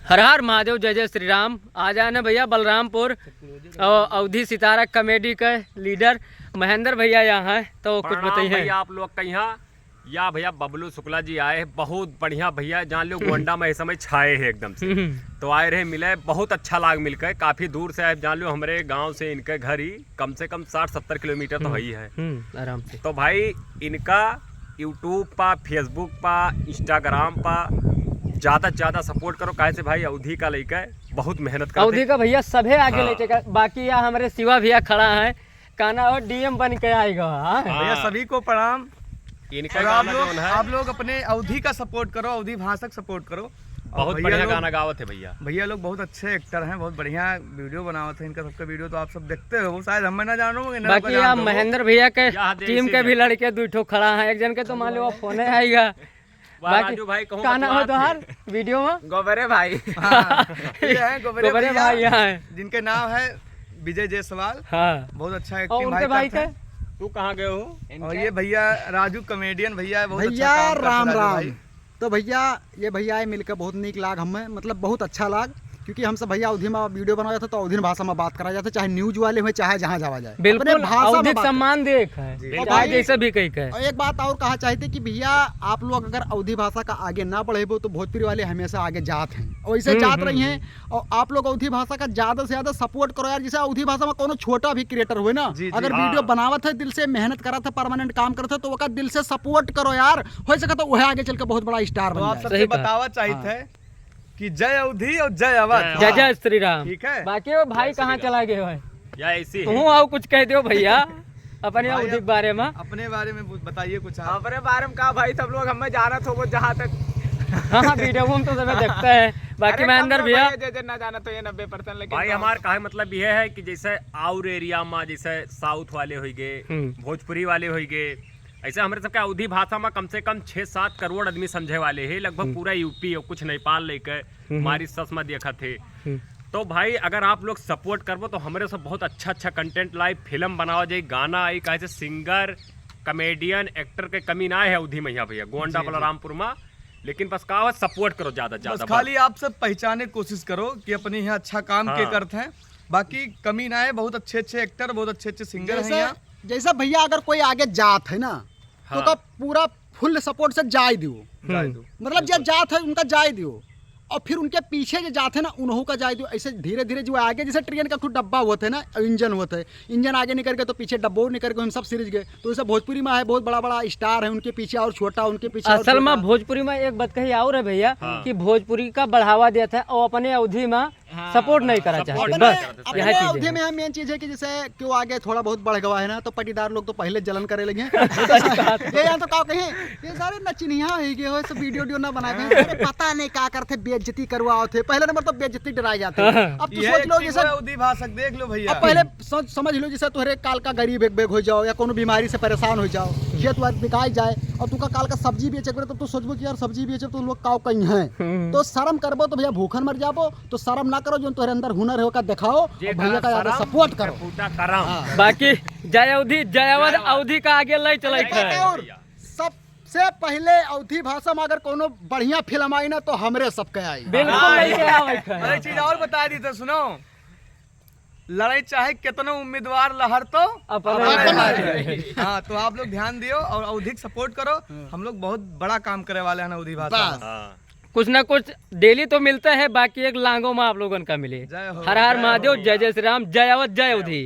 हर हर महादेव, जय जय श्री राम। आ जाना भैया बलरामपुर और अवधि सितारा कॉमेडी के लीडर महेंद्र भैया यहाँ है, तो कुछ बताइए भैया आप लोग का यहाँ या भैया बबलू शुक्ला जी आए हैं, बहुत बढ़िया भैया, जहाँ लोग गोंडा में इस समय छाए हैं एकदम से, तो आए रहे मिले, बहुत अच्छा लाग मिलकर। काफी दूर से आए, जान लो हमारे गांव से इनके घर ही कम से कम 60-70 किलोमीटर तो ही है आराम से। तो भाई इनका यूट्यूब पा, फेसबुक पा, इंस्टाग्राम पा ज्यादा से ज्यादा सपोर्ट करो। कैसे भाई अवधि का लड़का बहुत मेहनत करते, अवधि का भैया सभे आगे ले चलेगा। बाकी यहाँ हमारे शिवा भैया खड़ा है, काना और डीएम बन के आएगा। भैया सभी को प्रणाम। इनका आप लोग अपने अवधि का सपोर्ट करो, अवधि भाषा का सपोर्ट करो। बहुत बढ़िया गाना गावत है भैया। भैया लोग बहुत अच्छे एक्टर हैं, बहुत बढ़िया वीडियो बनावत है। इनका सबका वीडियो तो आप सब देखते हो, शायद हमें ना जानो। बाकी यहाँ महेंद्र भैया के टीम के भी लड़के दो खड़ा है, एक जन के तो मान लो फोन आएगा। बाकी काना हो तो हर वीडियो में गोबरे भाई गोबरे भाई यहाँ है, जिनके नाम है विजय जायसवाल। हाँ, बहुत अच्छा और एक्टिंग उनके भाई के तू कहाँ गए हो? और ये भैया राजू कॉमेडियन भैया, बहुत भैया अच्छा काम राम करते हैं राम। भाई। तो भैया ये भैया आए मिलकर बहुत नीक लाग हमें, मतलब बहुत अच्छा लाग, क्योंकि हम सब भैया अवधि में वीडियो बनाया था तो अवधि भाषा में बात करा जाता, चाहे न्यूज वाले हुए चाहे जहाँ जावा जाए, बिल्कुल अपने भाषा में अवधिक बात सम्मान देख है, भाई, जैसे भी कही कहे। और एक बात और कहा चाहते कि भैया आप लोग अगर अवधि भाषा का आगे ना बढ़ेबो तो भोजपुरी वाले हमेशा आगे जात हैं, और ऐसे जात रही हैं। और आप लोग अवधि भाषा का ज्यादा से ज्यादा सपोर्ट करो यार। जैसे अवधि भाषा में कोनो छोटा भी क्रिएटर हुए ना, अगर वीडियो बनावत है, दिल से मेहनत करत है, परमानेंट काम करते है, तो वो दिल से सपोर्ट करो यार। हो सके तो वह आगे चल के बहुत बड़ा स्टार बन आप जाए। सबसे बतावा चाहते हैं कि जय अवधि और जय अवध। जय जय श्री राम। ठीक है। बाकी वो भाई कहाँ चला गए भाई? या ऐसी तू आओ कुछ कह दो भैया अपने अवधि के बारे में। अपने बारे में बताइए कुछ आप। अपने बारे में कहा भाई, सब लोग हमें जाना था जहाँ तक। हाँ, वीडियो में तो सब देखते हैं। बाकी महेंद्र भैया ना जाना तो ये 90%, लेकिन भाई हमारा कहा मतलब यह है कि जैसे और एरिया में जैसे साउथ वाले हो गए, भोजपुरी वाले हो गए, ऐसे हमारे सबके अवधि भाषा में कम से कम 6-7 करोड़ आदमी समझे वाले है, लगभग पूरा यूपी और कुछ नेपाल लेकर हमारी सस में देखा थे। तो भाई अगर आप लोग सपोर्ट करबो तो हमारे सब बहुत अच्छा कंटेंट लाइव फिल्म बनाओ जाए, गाना आई कैसे सिंगर कॉमेडियन एक्टर के कमी ना है अवधि मैया भैया गोंडा बलरामपुर में। लेकिन बस कहा सपोर्ट करो ज्यादा ज्यादा, खाली आप सब पहचाने कोशिश करो कि अपने यहाँ अच्छा काम के करते हैं, बाकी कमी ना है। बहुत अच्छे एक्टर, बहुत अच्छे सिंगर हैं यहाँ। जैसा भैया अगर कोई आगे जात है ना, तो का पूरा फुल सपोर्ट से जाए दियो, मतलब जो जात है उनका जाए दियो, और फिर उनके पीछे जो जाते हैं ना उन्हों का जाए दियो। ऐसे धीरे धीरे जो आगे, जैसे ट्रेन का खुद डब्बा होता है ना, इंजन होता है, इंजन आगे निकल गए तो पीछे डब्बो निकल गए, हम सब सीरीज गए। तो ऐसा भोजपुरी में है, बहुत बड़ा बड़ा स्टार है, उनके पीछे और छोटा, उनके पीछे असल में भोजपुरी में एक बात कही और है भैया कि भोजपुरी का बढ़ावा देता है और अपने अवधि में सपोर्ट नहीं करा चाहते। बस अपने अवधि में मेन चीज है कि जैसे क्यों आगे थोड़ा बहुत बढ़ गया है ना, तो पटीदार लोग तो पहले जलन करे लगे। ये यहाँ तो कहो कहीं ये सारे नचनिया हो गए हो, सब वीडियो ना बनाए, पता नहीं क्या करते, बेइज्जती करवाओ थे। पहले नंबर तो बेइज्जती डराई जाते हैं। अब तो सोच लो जैसे अवधि भाषा देख लो भैया, अब पहले समझ लो जैसे तुम्हारे काल का गरीब एक बेग हो जाओ या कोनो बीमारी से परेशान हो जाओ, खेत वात बिकाई जाए और तुका काल का सब्जी बेचे, तो तू सोचबो कि यार सब्जी बेचे तो लोग काव कहीं है, तो शर्म करबो तो भैया भूखन मर जाबो। तो शर्म ना करो, जो तुम्हारे अंदर हुनर है का दिखाओ, और भैया का ज्यादा सपोर्ट करो। बाकी जय अवधि जय अवध, अवधि का आगे ले चले। सबसे पहले अवधि भाषा में अगर कोनो बढ़िया फिल्म आई ना तो हमरे सबके आई। बिल्कुल लेके आवे। एक चीज और बता दी तो सुनो, लड़ाई चाहे कितना उम्मीदवार लहर तो अपने। हाँ, तो आप लोग ध्यान दियो और अवधि सपोर्ट करो। हम लोग बहुत बड़ा काम करे वाले हैं अवधि भाषा। कुछ ना कुछ डेली तो मिलता है, बाकी एक लांगों में आप लोगों का मिले। हर हर महादेव, जय जय श्री राम, जय अवध जय अवधि।